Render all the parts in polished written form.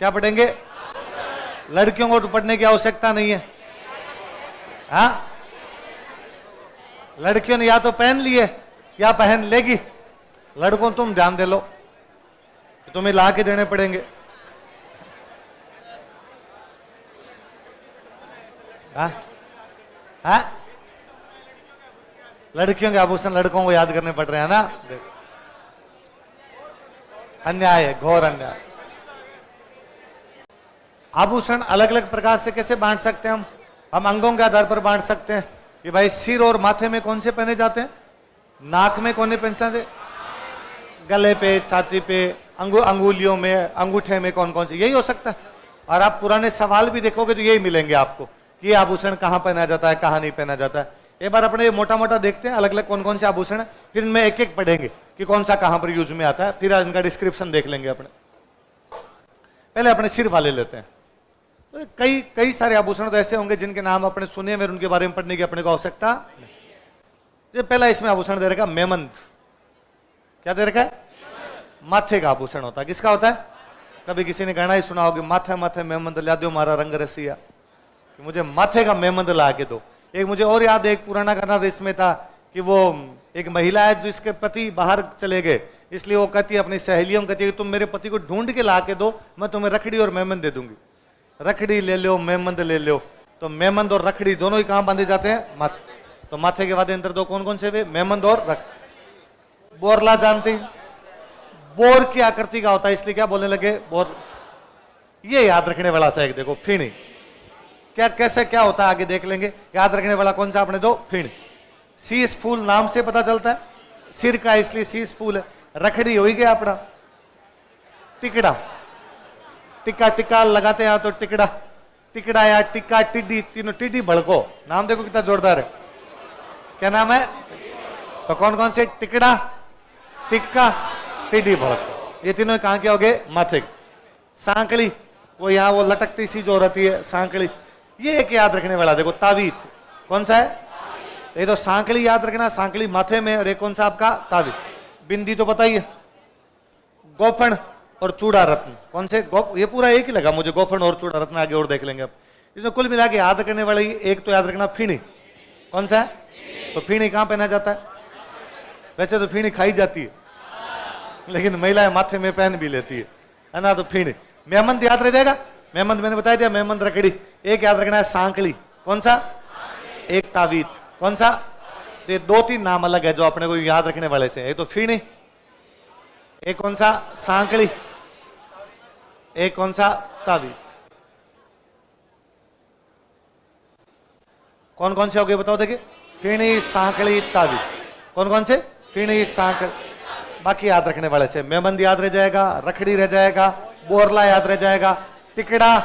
क्या पढ़ेंगे? लड़कियों को तो पढ़ने की आवश्यकता नहीं है। हाँ, लड़कियों ने या तो पहन लिए या पहन लेगी। लड़कों तुम ध्यान दे लो, तुम्हें ला के देने पड़ेंगे। हाँ हाँ, लड़कियों के आभूषण लड़कों को याद करने पड़ रहे हैं ना। अन्याय है, घोर अन्याय। आभूषण अलग अलग प्रकार से कैसे बांट सकते हैं हम अंगों के आधार पर बांट सकते हैं कि भाई सिर और माथे में कौन से पहने जाते हैं, नाक में कौन से पहने जाते हैं, गले पे, छाती पे, अंगुलियों में, अंगूठे में कौन कौन से, यही हो सकता है। और आप पुराने सवाल भी देखोगे तो यही मिलेंगे आपको कि ये आभूषण कहाँ पहना जाता है, कहाँ नहीं पहना जाता है। एक बार अपने मोटा मोटा देखते हैं अलग अलग कौन कौन से आभूषण है, फिर इनमें एक एक पढ़ेंगे कि कौन सा कहाँ पर यूज में आता है, फिर इनका डिस्क्रिप्शन देख लेंगे अपने। पहले अपने सिर वाले लेते हैं। तो कई सारे आभूषण तो ऐसे होंगे जिनके नाम अपने सुने हुए, उनके बारे में पढ़ने की अपने को आवश्यकता नहीं। पहला इसमें आभूषण दे रखा मेमंद। क्या दे रखा है? माथे का आभूषण होता है। किसका होता है? कभी किसी ने गाना ही सुना होगा, माथे माथे मेमंद ला दो मारा रंग रसिया, कि मुझे माथे का मेमंद ला के दो। एक मुझे और याद है, एक पुराना गाना इसमें था कि वो एक महिला है जिसके पति बाहर चले गए, इसलिए वो कहती है अपनी सहेलियों को, कहती है तुम मेरे पति को ढूंढ के ला के दो, मैं तुम्हें रखड़ी और मेमंद दे दूंगी। रखड़ी ले लो, मेमंद ले लो। तो मेमंद और रखड़ी दोनों ही कहां बांधे जाते हैं? माथे। तो माथे के बाद अंतर दो कौन कौन से वे? मेमंद और रखड़ी। बोरला जानते हैं? बोर की आकृति का होता है, इसलिए क्या बोलने लगे? बोर। ये याद रखने वाला सा एक देखो, फीणी। क्या कैसे क्या होता है आगे देख लेंगे। याद रखने वाला कौन सा आपने दो? फीणी। शीश फूल नाम से पता चलता है, सिर का इसलिए शीश फूल है। रखड़ी हो ही गया अपना। टिकड़ा, टिक्का टिक्का लगाते हैं तो टिकड़ा, टिकड़ा या टिक्का, टिड्डी, तीनों। टिड्डी भड़को नाम देखो कितना जोरदार है। क्या नाम है? तो कौन कौन से? टिकड़ा, टिक्का, टिड्डी, भड़को। ये तीनों कहां के हो गए? माथे। सांकली, वो यहाँ वो लटकती सी जो रहती है, सांकली। ये एक याद रखने वाला देखो, तावीत। कौन सा है? ये तो सांकली याद रखना, सांकली माथे में, और एक कौन सा आपका? तावीत। बिंदी तो पता ही है। गोफन और चूड़ा रत्न। कौन से? ये पूरा एक ही लगा मुझे, गोफन और चूड़ा रत्न। आगे और देख लेंगे अब। इसमें कुल मिला के याद रखने वाला एक तो याद रखना फीणी। कौन सा है? तो फीणी कहां पहना जाता है? वैसे तो फीणी खाई जाती है, लेकिन महिलाएं माथे में पहन भी लेती है ना। तो फीणी। मेमंद याद रह जाएगा। मेमंद मैंने बताया दिया, मेमंद, रखड़ी। एक याद रखना है सांकली। कौन सा? एक तावीत। कौन सा? तो ये दो तीन नाम अलग है जो अपने को याद रखने वाले से। एक तो फीणी, एक कौन सा? सांकली, एक कौन सा? तावीत। कौन कौन से हो गए बताओ देखिए? फीणी, सांकली, तावीत। कौन कौन से? फीणी, सांकली। बाकी याद रखने वाले से मेमंद याद रह जाएगा, रखड़ी रह जाएगा, बोरला याद रह जाएगा, टिकड़ा,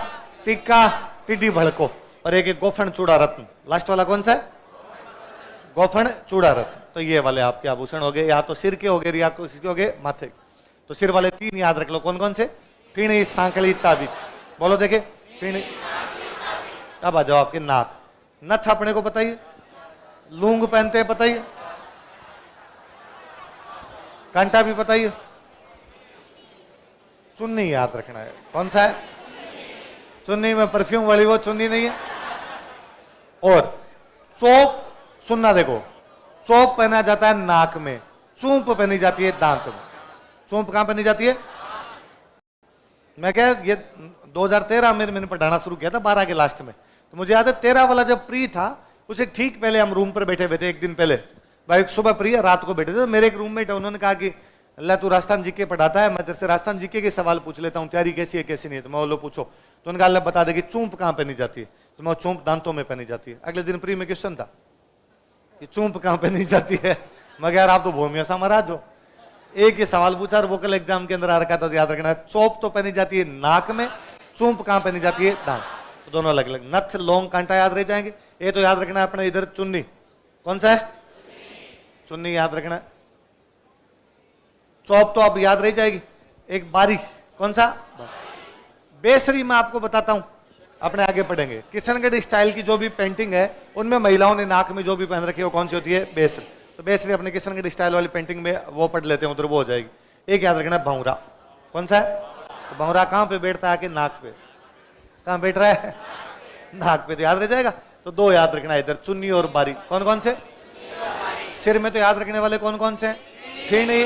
टिक्का, टिड्डी, भड़को, और एक गोफन चूड़ा रत्न। लास्ट वाला कौन सा है? गोफन चूड़ा रत्न। तो ये वाले आपके आभूषण हो गए, या तो सिर के हो गए या किसके हो गए? माथे। तो सिर वाले तीन याद रख लो। कौन कौन से? फीणी, सांकली, तावीत। बोलो देखे? फीणी। अब आ जाओ आपके नाक। नथ अपने को पता ही है, लूंग पहनते हैं पता ही है, कांटा भी पता ही है। चुन्नी याद रखना है। कौन सा है? चुन्नी में परफ्यूम वाली वो चुन्नी नहीं है। और चोप सुनना देखो, चोप पहना जाता है नाक में, चूंप पहनी जाती है दांत में। चूंप कहां पहनी जाती है? मैं क्या, ये 2013 में मैंने पढ़ाना शुरू किया था, 12 के लास्ट में। तो मुझे याद है 13 वाला जब प्री था, उसे ठीक पहले हम रूम पर बैठे हुए थे। एक दिन पहले भाई सुबह प्री है, रात को बैठे थे। तो मेरे एक रूममेट है, उन्होंने कहा कि अल्लाह तू राजस्थान जीके पढ़ाता है, मैं तेरे से राजस्थान जीके के सवाल पूछ लेता हूँ, तैयारी कैसी है कैसी नहीं है। तो मैं बोलो पूछो। तो उनका अल्लाह बता दे कि चूंप कहाँ पहनी जाती है। तो मैं चूंप दांतों में पहनी जाती है। अगले दिन प्री में क्वेश्चन था कि चूंप कहाँ पहनी जाती है। मैं यार आप तो भूमिया सा महाराज हो, एक ही सवाल पूछा और वोकल एग्जाम के अंदर आ रखा था। तो याद रखना है, चोप तो पहनी जाती है नाक में, चूंप कहाँ पहनी जाती है? दांत। तो दोनों अलग अलग। नथ, लौंग, कांटा याद रह जाएंगे। ये तो याद रखना है अपने इधर चुन्नी। कौन सा है? चुन्नी याद रखना है। चौप तो अब याद रह जाएगी। एक बारी। कौन सा? बेसरी मैं आपको बताता हूं, अपने आगे पढ़ेंगे। किशनगढ़ स्टाइल की जो भी पेंटिंग है उनमें महिलाओं ने नाक में जो भी पहन रखी है वो कौन सी होती है? बेसरी। तो बेसरी अपने किशनगढ़ स्टाइल वाली पेंटिंग में वो पढ़ लेते हैं, उधर वो हो जाएगी। एक याद रखना भौरा। कौन सा है? तो भंवरा कहां पे बैठता है? आके नाक पे। कहां बैठ रहा है? नाक पे। तो याद रह जाएगा। तो दो याद रखना इधर, चुन्नी और बारी। कौन कौन से? सिर में तो याद रखने वाले कौन कौन से? फीणी,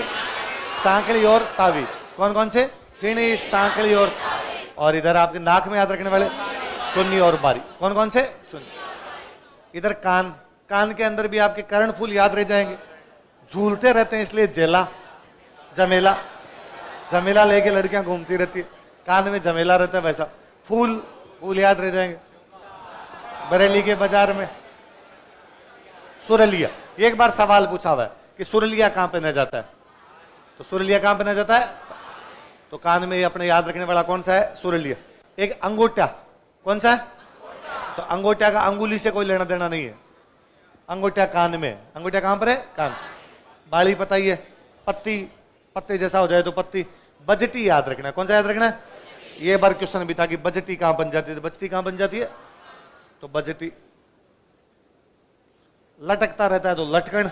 सांकली और तावी। कौन कौन से? फीणी, सांकली और इधर आपके नाक में याद रखने वाले चुन्नी और बारी। कौन कौन से? चुन्नी। इधर कान, कान के अंदर भी आपके कर्णफूल याद रह जाएंगे। झूलते रहते हैं इसलिए जेला, जमेला। जमेला लेके लड़कियां घूमती रहती है, कान में जमेला रहता है वैसा। फूल, फूल याद रह जाएंगे। बरेली के बाजार में सुरलिया। एक बार सवाल पूछा हुआ है कि सुरलिया कहां पहना जाता है? तो सुरलिया कहां पहना जाता है? तो कान में अपने याद रखने वाला कौन सा है? सुरलिया। एक अंगूठा, कौन सा है? तो अंगूठा का अंगुली से कोई लेना देना नहीं है। अंगूठा कान में। अंगूठा कहां पर है? कान। बाली पता ही है, पत्ती, पत्ते जैसा हो जाए तो पत्ती। बजटी याद रखना है। कौन सा याद रखना है? ये बार क्वेश्चन भी था कि बजटी कहां बन जाती है? तो बजटी कहां बन जाती है? तो बजटी। लटकता रहता है तो लटकन।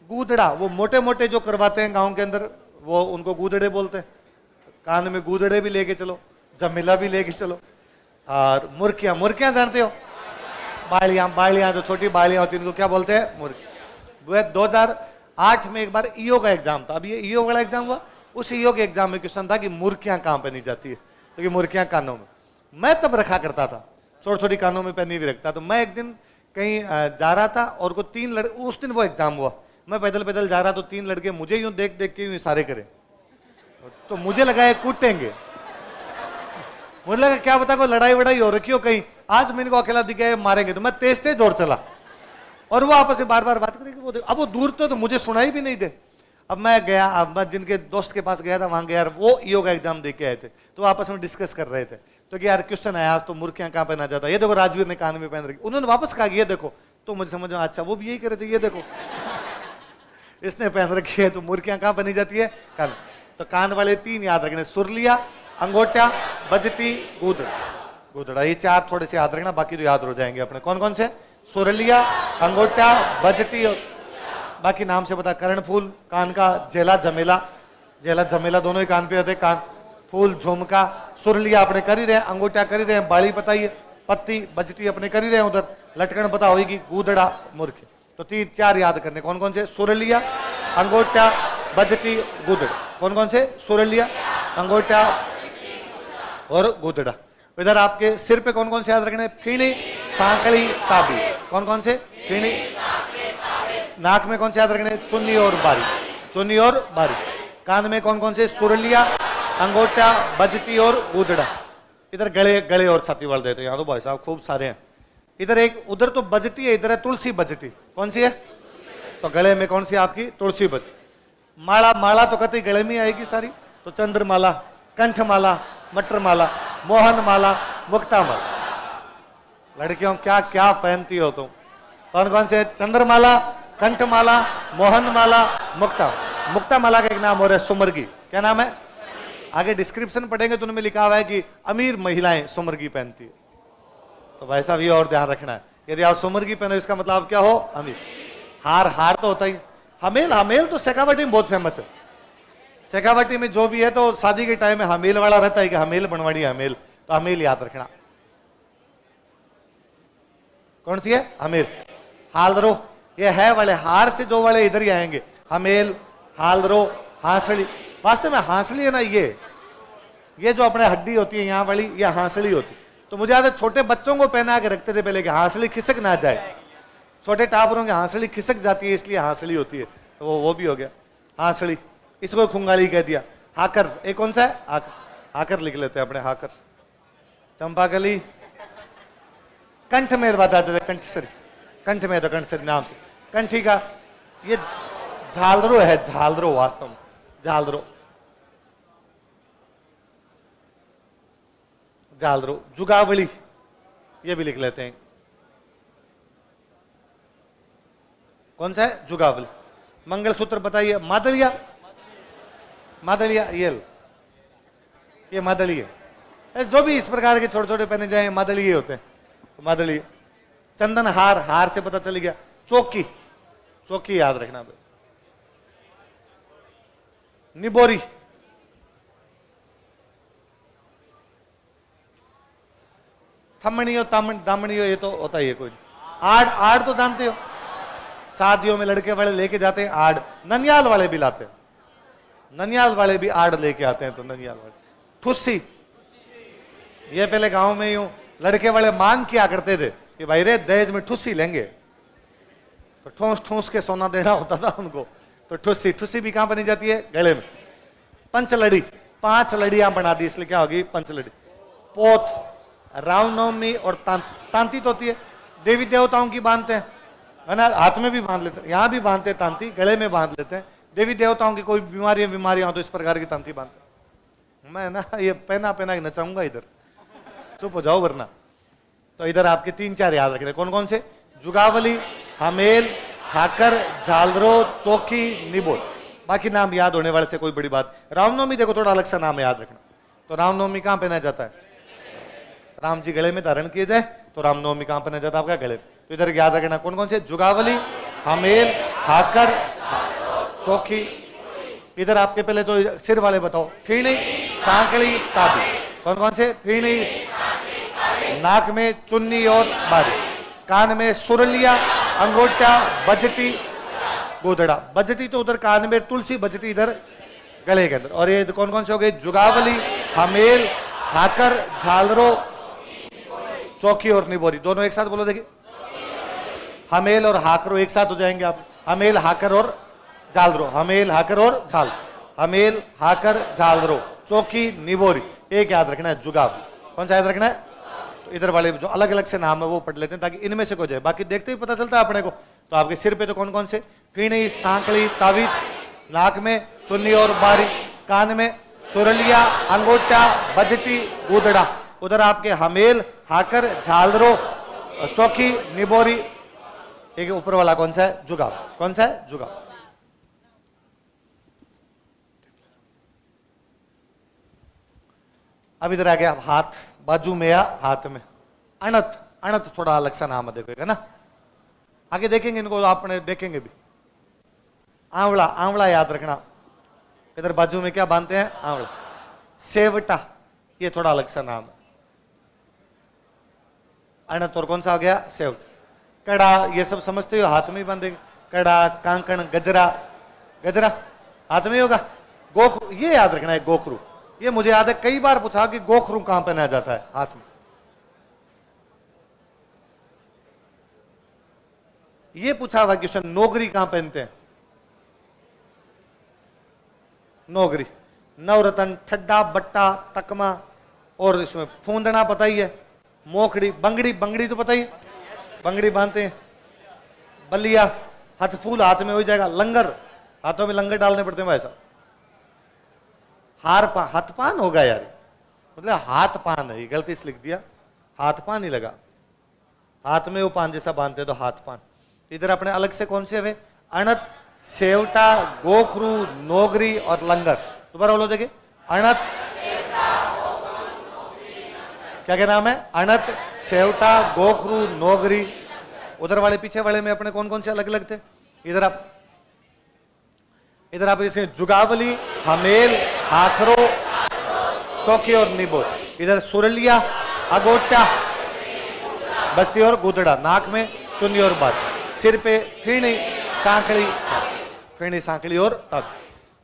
गूदड़ा, वो मोटे मोटे जो करवाते हैं गांव के अंदर, वो उनको गूदड़े बोलते हैं। कान में गूदड़े भी लेके चलो, जमेला भी लेके चलो। और मुर्कियां, मुर्कियां जानते हो? बालियां, बालियां जो छोटी बालियां होती है उनको क्या बोलते हैं? मुर्गी। 2008 में एक बार ईओ का एग्जाम था। अब ये ईओ वाला एग्जाम हुआ, उस ईओ के एग्जाम में क्वेश्चन था कि मुर्कियां कहां पहनी जाती है? तो ये मुर्कियां कानों में। मैं तब रखा करता था, छोटी छोटी कानों में पहनी भी रखता। तो मैं एक दिन कहीं जा रहा था और को तीन लड़के, उस दिन वो एग्जाम हुआ, मैं पैदल पैदल जा रहा तो तीन लड़के मुझे यूं देख देख के यूं इशारे करे। तो मुझे लगा ये कूटेंगे। मुझे लगा क्या पता कोई लड़ाई वड़ाई हो रखी हो कहीं, आज मैं इनको अकेला दिख गया मारेंगे। तो मैं तेज तेज दौड़ चला और वो आपस में बार बार बात करेंगे। वो अब वो दूर तो मुझे सुनाई भी नहीं दे। अब मैं गया, अब मैं जिनके दोस्त के पास गया था वहां गया, वो ईओ का एग्जाम दे के आए थे। तो आपस में डिस्कस कर रहे थे। तो कि यार क्वेश्चन आया आज तो मुर्कियां कहां पहना जाता है? ये देखो राजवीर ने कान में पहन रखी। उन्होंने वापस कहा ये देखो। तो मुझे समझ में अच्छा वो भी यही कर रहे थे, ये देखो इसने पहन रखी है। तो मुर्कियां कहां पहनी जाती है? कान। तो कान वाले तीन याद रखने, सुरलिया, अंगोटा, बजती, गूदड़ा। गूदड़ा, ये चार थोड़े से याद रखना, बाकी तो याद हो जाएंगे अपने। कौन कौन से? सुरलिया, अंगोटा, बजती और बाकी नाम से बता। कर्णफूल कान का, जेला, जमेला। जेला जमेला दोनों ही कान पे होते। कान, फूल, झुमका। सुरलिया अपने कर ही रहे, अंगूठा कर ही रहे, बाली बताइए, पत्ती, बजटी अपने कर ही रहे उधर, लटकन पता होगी, गूदड़ा, मुर्ख। तो तीन चार याद करने। कौन कौन से? सुरलिया, अंगूठा, बजटी, गूदड़ा। कौन कौन से? सुरलिया, अंगूठा और गूदड़ा। इधर आपके सिर पे कौन कौन से याद रखने? फीणी, सांकली, ताबी। कौन कौन से? फीणी। नाक में कौन से याद रखने? चुन्नी और बारी। चुन्नी और बारी। कान में कौन कौन से? सुरलिया, अंगोटा, बजती और गूदड़ा। इधर गले, गले और छाती वाले देते हैं। यहाँ तो भाई साहब खूब सारे हैं। इधर एक, उधर तो बजती है, इधर है तुलसी बजती। कौन सी है? तो गले में कौन सी आपकी? तुलसी बजती। माला, माला तो कतई गले में आएगी सारी। तो चंद्रमाला, कंठमाला, मटर माला, मोहन माला, मुक्ता माला। लड़कियों क्या क्या पहनती हो तुम? कौन कौन से? चंद्रमाला, कंठमाला, मोहन माला, मुक्ता। मुक्ता माला का एक नाम और है सुमरगी। क्या नाम है? आगे डिस्क्रिप्शन पढ़ेंगे तो उनमें लिखा हुआ है कि अमीर महिलाएं सुमरगी पहनती है। तो वैसा भी और ध्यान रखना है। यदि आप सुमरगी पहनो इसका मतलब आप क्या हो? अमीर। हार, हार तो होता ही। हमेल, हमेल तो शेखावटी में बहुत फेमस है। शेखावटी में जो भी है तो शादी के टाइम में हमेल वाला रहता है कि हमेल बनवाड़ी हमेल। तो हमेल याद रखना। कौन सी है? हमेल। हालरो, ये है वाले, हार से जो वाले इधर ही आएंगे। हमेल, हालरो, हांसली। वास्तव में हांसली है ना, ये जो अपने हड्डी होती है यहाँ वाली, ये हांसली होती। तो मुझे याद है छोटे बच्चों को पहना के रखते थे पहले कि हांसली खिसक ना जाए। छोटे टापरों की हांसली खिसक जाती है इसलिए हांसली होती है। तो वो भी हो गया हांसली। इसको खुंगाली कह दिया। हाकर, एक कौन सा है? हाकर। हाकर लिख लेते हैं अपने, हाकर। चंपाकली, कंठ में बताते थे, कंठसरी। कंठ में तो कंठसरी नाम से। कंठी का ये झालरो है, झालरो वास्तव में झालरो। झालरो, जुगावली, ये भी लिख लेते हैं। कौन सा है? जुगावली। मंगलसूत्र बताइए। मादलिया, मादलिया, ये मादली है। जो भी इस प्रकार के छोटे छोटे पहने जाए मादली होते हैं। मादली। चंदन हार, हार से पता चल गया। चौकी, चौकी याद रखना। निबोरी, खमणी हो दामनी हो, ये तो होता ही है कोई। आड़, आड़ तो जानते हो, शादियों में लड़के वाले लेके जाते हैं आड़, ननियाल वाले भी लाते हैं, ननियाल वाले भी आड़ लेके आते हैं। तो ननियाल वाले ठुस्सी, ये पहले गांव में यूं लड़के वाले मांग किया करते थे कि भाई रे दहेज में ठुस्सी लेंगे, तो ठोस ठोस के सोना देना होता था उनको। तो ठुस्सी, ठुस्सी भी कहां बनी जाती है? गले में। पंचलड़ी, 5 लड़ियां बना दी, इसलिए क्या होगी? पंचलड़ी। पोत, रामनवमी और तांती तो होती है, देवी देवताओं की बांधते हैं, है ना, हाथ में भी बांध लेते हैं, यहां भी बांधते हैं तांती, गले में बांध लेते हैं। देवी देवताओं की कोई बीमारियां हो तो इस प्रकार की तांती बांधते हैं। मैं ना ये पहना के नचाऊंगा इधर, चुप हो जाओ वरना। तो इधर आपके 3-4 याद रखने, कौन कौन से? जुगावली, हमेल, हाकर, झालरो, चौकी, निबोल। बाकी नाम याद होने वाले से कोई बड़ी बात। रामनवमी देखो थोड़ा अलग सा नाम याद रखना। तो रामनवमी कहां पहना जाता है? राम जी गले में धारण किए जाए तो रामनवमी कहां पहना जाता है आपका? गले। तो इधर याद रखना कौन कौन से? जुगावली, हमेल, हाकर, चौकी। इधर आपके पहले तो सिर वाले बताओ, फीणी, सांकली, ताबी। कौन कौन से? फीणी, नाक में चुन्नी और बारी, कान में सुरलिया, अंगोटा, बजटी, गोदड़ा। बजटी तो उधर कान में, तुलसी, बजटी इधर गले के अंदर। और ये कौन कौन से हो गए? जुगावली, हमेल, हाकर, झालरो, चौकी और निबोरी। दोनों एक साथ बोलो देखिए, हमेल और हाकरो एक साथ हो जाएंगे आप। हमेल, हाकर और झालरो, हमेल, हाकर और झाल, हमेल, हाकर, झालरो, चौकी, निबोरी। एक याद रखना है, जुगावली। कौन सा याद रखना है? तो इधर वाले जो अलग अलग से नाम है वो पढ़ लेते हैं ताकि इनमें से कोई जाए, बाकी देखते ही पता चलता है अपने को। तो आपके सिर पे तो कौन कौन से? फीणी, सांकली, तावीज, नाक में चुन्नी और बारी, कान में सुरलिया, अंगोटा, बजटी, गुदड़ा। उधर आपके हमेल, हाकर, झालरो, चौकी, निबोरी। एक ऊपर वाला कौन सा है? जुगाव। कौन सा है? जुगाव। अब इधर आ गया हाथ, बाजू में या हाथ में। अणत, अणत थोड़ा अलग सा नाम है, देखो ना, आगे देखेंगे इनको, आपने देखेंगे भी। आंवला, आंवला याद रखना, इधर बाजू में क्या बांधते हैं? आंवला। सेवटा, ये थोड़ा अलग सा नाम है। अणत और कौन सा हो गया? सेवटा। कड़ा, ये सब समझते हो, हाथ में ही बांधेंगे। कड़ा, कांकण, गजरा, गजरा हाथ में होगा। गोखरू, ये याद रखना है, गोखरू। ये मुझे याद है कई बार पूछा कि गोखरू कहां पहना जाता है? हाथ में। ये पूछा हुआ क्वेश्चन, नोगरी कहां पहनते हैं? नोगरी, नवरत्न, ठड्डा, बट्टा, तकमा, और इसमें फूंदना पता ही है, मोखड़ी, बंगड़ी, बंगड़ी तो पता ही है, बंगड़ी बांधते हैं। बलिया, हथफूल हाथ में हो जाएगा। लंगर, हाथों में लंगर डालने पड़ते हैं वैसा। हार पान, हाथ पान होगा यार, मतलब हाथ पान है, गलती से लिख दिया, हाथ पान ही लगा। हाथ में वो पान जैसा बांधते हैं तो हाथ पान। इधर अपने अलग से कौन से हुए? अणत, सेवटा, गोखरू, नोगरी और लंगर। दोबारा बोलो देखिए, अणत, क्या क्या नाम है? अणत, सेवटा, गोखरू, नोगरी। उधर वाले पीछे वाले में अपने कौन कौन से अलग अलग थे? इधर आप जैसे जुगावली, हमेल, हाखरो, चौकी और निबोर। इधर सुरलिया, अगोटा, बस्ती और गुदड़ा। नाक में चुन्नी और बात, सिर पे फीणी, सांकली, फीणी, सांकली और तब।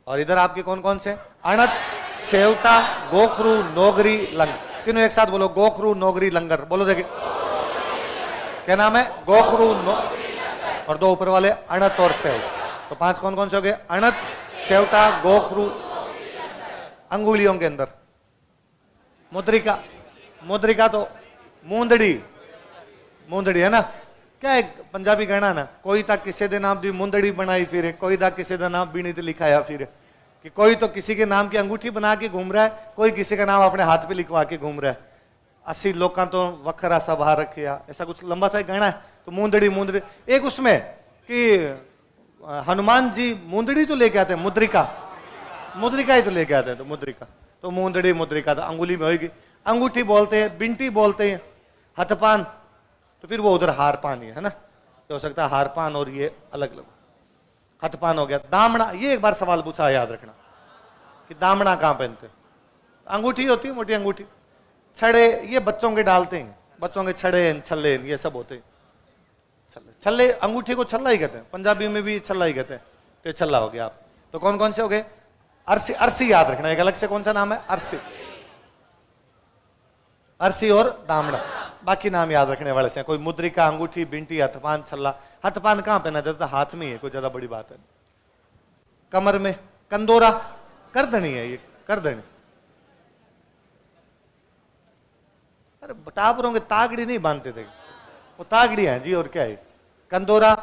और इधर आपके कौन कौन से? अणत, सेवटा, गोखरू, नोगरी, लंगर। तीनों एक साथ बोलो, गोखरू, नोगरी, लंगर। बोलो देखिए, क्या नाम है? गोखरू, और दो ऊपर वाले अणत और सेव। तो 5 कौन कौन से हो गए? अणत, सेवटा, गोखरू। अंगुलियों के अंदर मुद्रिका, मुद्रिका तो मूंदड़ी, मूंदड़ी है ना। क्या है पंजाबी कहना ना, कोई तक किसी के नाम की मुंदड़ी बनाई फिर, कोई तक किसी का नाम बीनी ते लिखाया फिर। कि कोई तो किसी के नाम की अंगूठी बना के घूम रहा है, कोई किसी का नाम अपने हाथ पे लिखवा के घूम रहा है। 80 लोग का तो वखरा सा बाहर रखे, ऐसा कुछ लंबा सा कहना है। तो मुंदड़ी, मुंदड़ी। एक उसमें कि हनुमान जी मुंदड़ी तो लेके आते हैं, मुद्रिका, मुद्रिका ही तो लेके आते हैं। तो मुद्रिका, तो मुंदड़ी, मुद्रिका तो अंगुली में होगी। अंगूठी बोलते हैं, बिंटी बोलते हैं, हथपान, तो फिर वो उधर हार पान ही है ना। तो हो सकता है हार पान और ये अलग अलग। हथपान हो गया। दामना, ये एक बार सवाल पूछा, याद रखना कि दामना कहां पहनते हैं? अंगूठी होती है, मोटी अंगूठी। छड़े, ये बच्चों के डालते हैं, बच्चों के छड़े छल्ले ये सब होते हैं। छल्ले छल्ले अंगूठी को छल्ला ही कहते हैं, पंजाबी में भी छल्ला ही कहते हैं, तो ये छल्ला हो गया आप। तो कौन कौन से हो गए? अरसी, अरसी याद रखना, एक अलग से कौन सा नाम है? अरसी, अरसी और दामड़ा। बाकी नाम याद रखने वाले से कोई मुद्रिका, अंगूठी, बिंटी, हथपान, छल्ला। हथपान कहां पहना जाता? हाथ में ही है, कोई ज्यादा बड़ी बात है। कमर में कंदोरा, करदनी है ये, करदनी। अरे टापरों के तागड़ी नहीं बांधते थे, वो तागड़ी है जी, और क्या है? कंदोरा,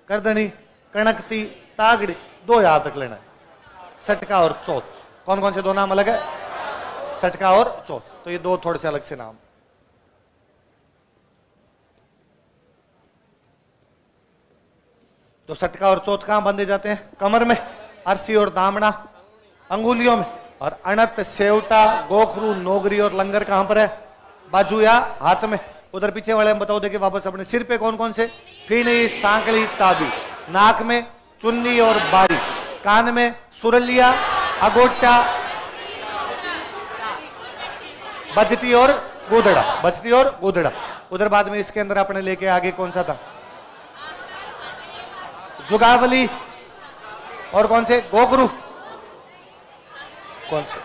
करदनी, कणकती, तागड़ी, दो याद रख लेना है। सटका और चौथ, कौन कौन से दो नाम अलग है? सटका और चौथ, तो ये दो थोड़े से अलग से नाम। तो सटका और चौथ कहां बांधे जाते हैं? कमर में, अरसी और दामना अंगुलियों में, और अणत, सेवटा, गोखरू, नोगरी और लंगर कहां पर है? बाजू या हाथ में। उधर पीछे वाले हम बताओ, देखिए वापस अपने सिर पे कौन कौन से? फीनी, सांकली, ताबी। नाक में चुन्नी और बाड़ी। कान में सुरलिया, अगोटा, बजती और गोदड़ा, बजती और गोदड़ा। उधर बाद में इसके अंदर अपने लेके आगे कौन सा था? जुगावली, और कौन से? गोगरू, कौन से?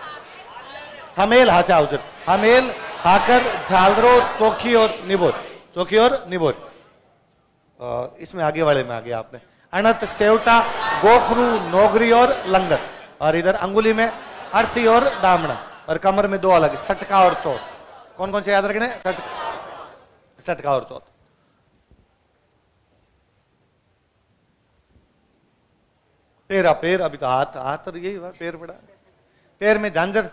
हमेल, हाचा उजर, हमेल, हाकर, झालरो, चौकी और निबोर, चौकी और निबोर। इसमें आगे वाले में आ गया आपने अनत, सेवटा, गोखरू, नोगरी और लंगर। और इधर अंगुली में अरसी और दामना, और कमर में दो अलग, सटका और चौथ। कौन कौन से याद रखने? सटका और चौथ। पैरा, पैर, अभी तो हाथ, हाथ यही हुआ, पैर पड़ा। पैर में झांझर,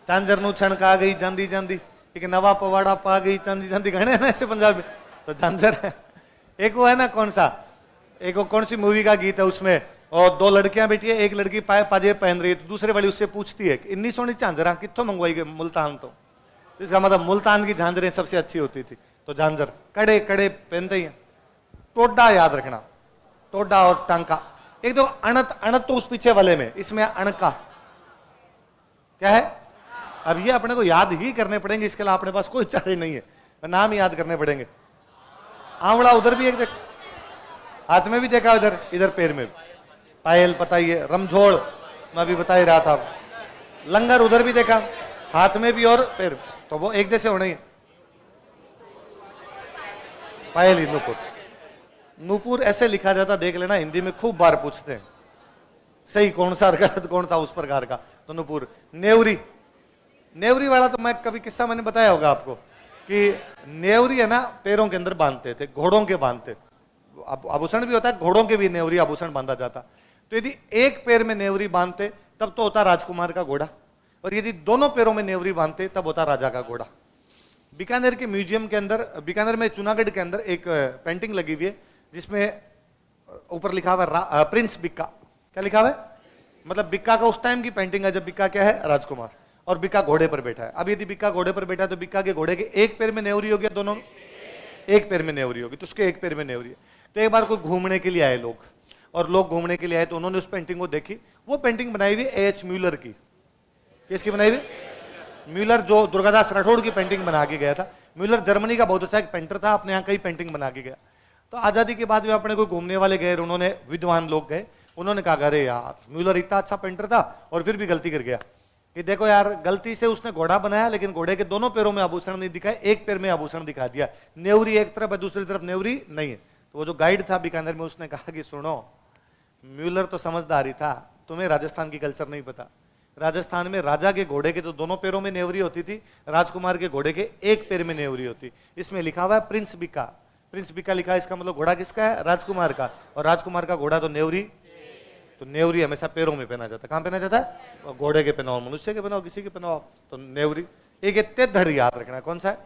झांझर नु छणक आ गई, जांदी जांदी, एक नवा पवाड़ा पा गई, चांदी चांदी गणे ना ऐसे पंजाब में, तो झांझर है। एक वो है ना, कौन सा, एक वो कौन सी मूवी का गीत है उसमें, और दो लड़कियां बैठी है, एक लड़की पाजे पहन रही है, तो दूसरे वाली उससे पूछती है इन्नी सोनी झांझरा कित्थों मंगवाई गई? मुल्तान। तो इसका मतलब मुल्तान की झांझरें सबसे अच्छी होती थी। तो झांझर, कड़े कड़े पहनते ही हैं। टोडा याद रखना, टोडा और टांका। एक तो अणत, अणत तो उस पीछे वाले में, इसमें अणका क्या है? अब ये अपने को याद ही करने पड़ेंगे, इसके अलावा अपने पास कोई चारे नहीं है, नाम ही याद करने पड़ेंगे। आंवला उधर भी एक देख, हाथ में भी देखा, इधर इधर पैर में। पायल पता ही है, रमझोड़ मैं भी बता ही रहा था। लंगर उधर भी देखा, हाथ में भी और पैर, तो वो एक जैसे होने ही। पायल ही, नूपुर, नूपुर ऐसे लिखा जाता, देख लेना, हिंदी में खूब बार पूछते हैं सही कौन सा गलत कौन सा उस प्रकार का। तो नूपुर। नेवरी, नेवरी वाला तो मैं कभी किस्सा मैंने बताया होगा आपको कि नेवरी है ना पैरों के अंदर बांधते थे, घोड़ों के बांधते। आभूषण भी होता है, घोड़ों के भी नेवरी आभूषण बांधा जाता। तो यदि एक पैर में नेवरी बांधते तब तो होता राजकुमार का घोड़ा, और यदि दोनों पैरों में नेवरी बांधते तब होता राजा का घोड़ा। बीकानेर के म्यूजियम के अंदर, बीकानेर में जूनागढ़ के अंदर एक पेंटिंग लगी हुई है जिसमें ऊपर लिखा हुआ है प्रिंस बिक्का। क्या लिखा हुआ है? मतलब बिक्का का उस टाइम की पेंटिंग है जब बिक्का क्या है? राजकुमार, और बिक्का घोड़े पर बैठा है। अब यदि बिक्का घोड़े पर बैठा है तो बिक्का के घोड़े के एक पैर में नेवरी होगी, दोनों एक पैर में नेवरी होगी, तो उसके एक पैर में नेवरी है। तो एक बार कोई घूमने के लिए आए लोग, और लोग घूमने के लिए आए तो उन्होंने उस पेंटिंग को देखी। वो पेंटिंग बनाई हुई एच म्यूलर की। किसकी बनाई हुई? म्यूलर, जो दुर्गादास राठौड़ की पेंटिंग बना के गया था। म्यूलर जर्मनी का बहुत अच्छा एक पेंटर था, अपने यहाँ कई पेंटिंग बना के गया। तो आजादी के बाद में अपने कोई घूमने वाले गए, उन्होंने, विद्वान लोग गए, उन्होंने कहा अरे यार म्यूलर इतना अच्छा पेंटर था और फिर भी गलती कर गया कि देखो यार, गलती से उसने घोड़ा बनाया लेकिन घोड़े के दोनों पैरों में आभूषण नहीं दिखाए, एक पैर में आभूषण दिखा दिया। नेवरी एक तरफ है, दूसरी तरफ नेवरी नहीं है। तो वो जो गाइड था बीकानेर में, उसने कहा कि सुनो, म्यूलर तो समझदार ही था, तुम्हें राजस्थान की कल्चर नहीं पता। राजस्थान में राजा के घोड़े के तो दोनों पैरों में नेवरी होती थी, राजकुमार के घोड़े के एक पैर में नेवरी होती। इसमें लिखा हुआ है प्रिंस बिक्का, प्रिंस बिक्का लिखा है, इसका मतलब घोड़ा किसका है? राजकुमार का, और राजकुमार का घोड़ा तो नेवरी। तो नेवरी हमेशा पैरों में पहना जाता है। कहां पहना जाता है? घोड़े के पहनाओ, मनुष्य के पहनाओ, किसी के पहनाओ, तो नेवरी। एक इतने धड़ याद रखना, कौन सा है?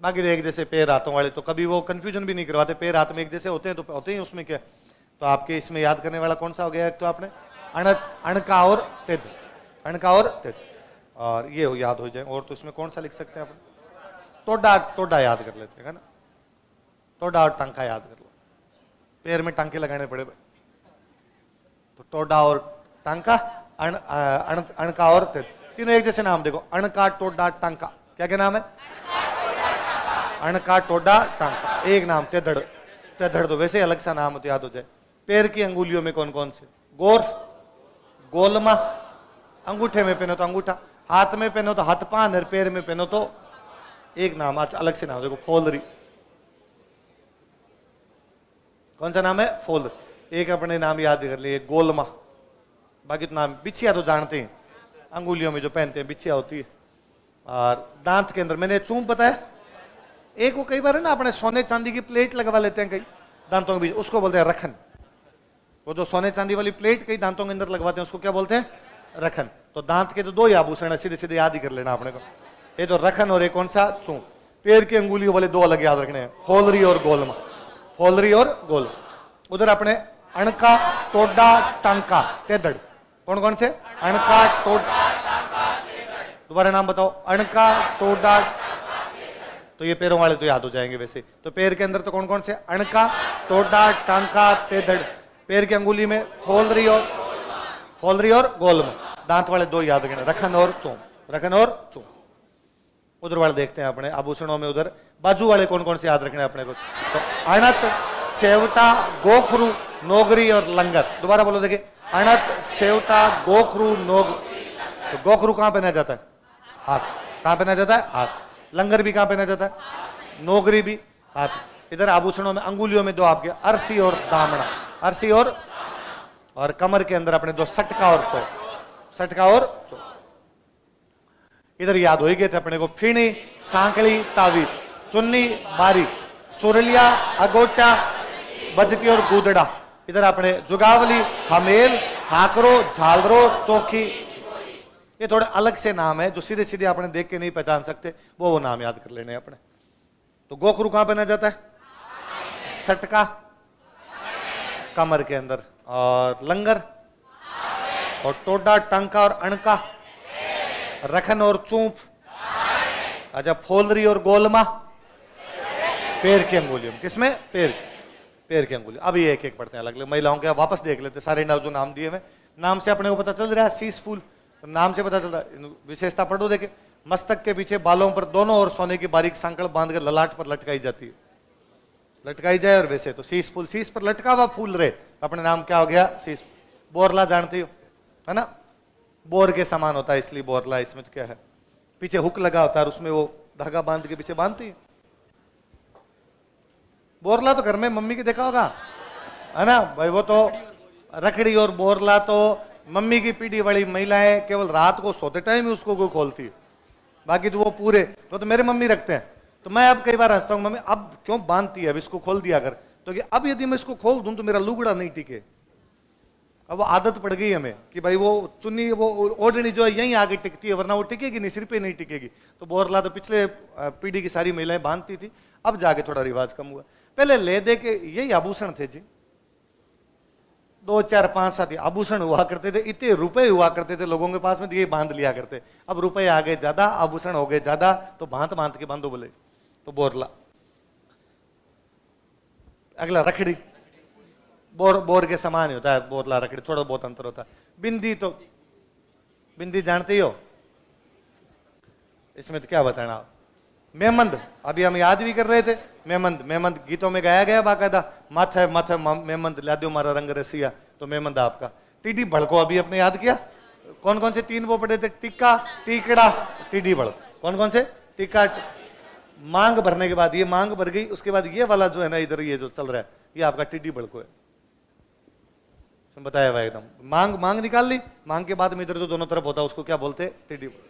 बाकी एक जैसे पैर हाथों वाले तो कभी वो कंफ्यूजन भी नहीं करवाते, पैर हाथ में एक जैसे होते हैं तो होते ही उसमें क्या। तो आपके इसमें याद करने वाला कौन सा हो गया? एक तो आपने अणका और तेज, अणका और तेज, और ये याद हो जाए। और तो इसमें कौन सा लिख सकते हैं अपन? टोडा, टोडा याद कर लेते हैं ना, टोडा और टांका याद कर लो। पैर में टांके लगाने पड़े तो टोडा और टांका, अणका और तेज। तीनों एक जैसे नाम देखो, अणका टोडा टांका, क्या क्या नाम है? अणका टोडा टांका, एक नाम तेधड़। तेधड़ तो वैसे अलग सा नाम हो तो याद हो जाए। पैर की अंगुलियों में कौन कौन से? गोर, गोलमा, अंगूठे में पहनो तो अंगूठा, हाथ में पहनो तो हाथ पान, और पैर में पहनो तो एक नाम आज अलग से नाम देखो, फोलरी। कौन सा नाम है? फोल। एक अपने नाम याद कर लिए, गोलमा। बाकी तो नाम, बिछिया तो जानते हैं, अंगुलियों में जो पहनते हैं बिछिया होती है। और दांत के अंदर मैंने चूम पता है, एक वो कई बार है ना अपने सोने चांदी की प्लेट लगवा लेते हैं कई दांतों के बीच, उसको बोलते हैं रखन। वो जो सोने चांदी वाली प्लेट कई दांतों के अंदर लगवाते हैं उसको क्या बोलते हैं? रखन। तो दांत के तो दो ही आभूषण है, सीधे सीधे याद ही कर लेना अपने को, ये तो रखन और एक कौन सा? चूम। पैर की अंगुलियों वाले दो अलग याद रखने हैं, फोलरी और गोलमा। फोलरी और गोलमा। उधर अपने अणका टोडा टांका तेधड़, कौन कौन से? अणका टोडा, दोबारा नाम बताओ, अणका टोडा। तो ये पैरों वाले तो याद हो जाएंगे वैसे। तो पैर के अंदर तो कौन कौन से? अणका टोडा टांका तेधड़। पैर की अंगुली में फोलरी और गोलमा। दांत वाले दो याद रखना, रखन और चूम, रखन और चूम। उधर वाले देखते हैं अपने आभूषणों में, उधर बाजू वाले कौन कौन से याद रखने अपने को? तो अणत, सेवटा, गोखरू, नोगरी और लंगर। दोबारा बोलो देखिए, अणत, सेवटा, गोखरू, नोगरी। तो गोखरू कहां पहना जाता है? हाथ। कहां पहना जाता है? हाथ। लंगर भी कहां पहना जाता है? नोगरी भी हाथ। इधर आभूषणों में अंगुलियों में दो आपके, अरसी और दामना। अरसी और कमर के अंदर अपने दो सटका और चो, सटका और चो। इधर याद हो ही गए थे अपने को, फिणी, सांकली, तावीज, चुन्नी, बारी, सुरलिया, अगोटा, बजती और गुदड़ा। इधर अपने जुगावली, हमेल, हाकरो, झालरो, चौकी। ये थोड़े अलग से नाम है जो सीधे सीधे अपने देख के नहीं पहचान सकते, वो नाम याद कर लेने अपने। तो गोखरू कहां पहना जाता है? सटका, कमर के अंदर। और लंगर और टोडा टांका और अणका, रखन और चूंप। अच्छा, फोलरी और गोलमा पैर की अंगुलियों में। किसमें? पैर की अंगुली। अभी एक एक पढ़ते हैं अलग अलग महिलाओं के, वापस देख लेते सारे नाम जो नाम दिए हुए। नाम से अपने को पता चल रहा है, सीस फूल नाम से पता चलता है। विशेषता पढ़ो देखे, मस्तक के पीछे बालों पर दोनों और सोने की बारीक सांकड़ बांध कर ललाट पर लटकाई जाती है, लटकाई जाए। और वैसे तो शीश फूल, शीश पर लटका हुआ फूल रहे, अपने नाम क्या हो गया? शीश। बोरला जानते हो है ना, बोर के समान होता है इसलिए बोरला। इसमें तो क्या है, पीछे हुक लगा होता है, उसमें वो धागा बांध के पीछे बांधती है। बोरला तो घर में मम्मी के देखा होगा है ना भाई, वो तो रखड़ी और बोरला तो मम्मी की पीढ़ी वाली महिलाएं केवल रात को सोते टाइम ही उसको खोलती है, बाकी तो वो पूरे तो मेरे मम्मी रखते हैं। तो मैं अब कई बार हंसता हूँ, मम्मी अब क्यों बांधती है, अब इसको खोल दिया कर। तो कि अब यदि मैं इसको खोल दूं तो मेरा लुगड़ा नहीं टिके। अब वो आदत पड़ गई हमें कि भाई वो चुन्नी, वो ओढ़नी जो है यहीं आगे टिकती है, वरना वो टिकेगी नहीं, सिर पे नहीं टिकेगी। तो बोरला तो पिछले पीढ़ी की सारी महिलाएं बांधती थी, अब जाके थोड़ा रिवाज कम हुआ। पहले ले दे के यही आभूषण थे जी, 2 4 5 7 आभूषण हुआ करते थे, इतने रुपए हुआ करते थे लोगों के पास में, ये बांध लिया करते। अब रुपए आ गए ज्यादा, आभूषण हो गए ज्यादा, तो भांत भांत के बांधो बोले। तो बोरला। अगला रखड़ी, बोर के समान ही होता है बोरला रखड़ी, थोड़ा बहुत अंतर होता है। बिंदी, तो बिंदी जानते ही हो, इसमें तो क्या बताना आप। मेमंद, अभी हम याद भी कर रहे थे, मेमंद, मेमंद गीतों में गाया गया बाकायदा, माथे माथे मेमंद ला दो मारा रंग रसिया, तो मेमंद आपका। टीडी भड़को अभी अपने याद किया, कौन कौन से 3 वो पढ़े थे? टिक्का, टीकड़ा, टीडी भड़क। कौन कौन से? टिक्का। मांग भरने के बाद ये मांग भर गई, उसके बाद ये वाला जो है ना इधर ये जो चल रहा है, ये आपका टिड्डी भड़को है, बताया हुआ एकदम। मांग निकाल ली, मांग के बाद में इधर जो दोनों तरफ होता है उसको क्या बोलते हैं? टिड्डी।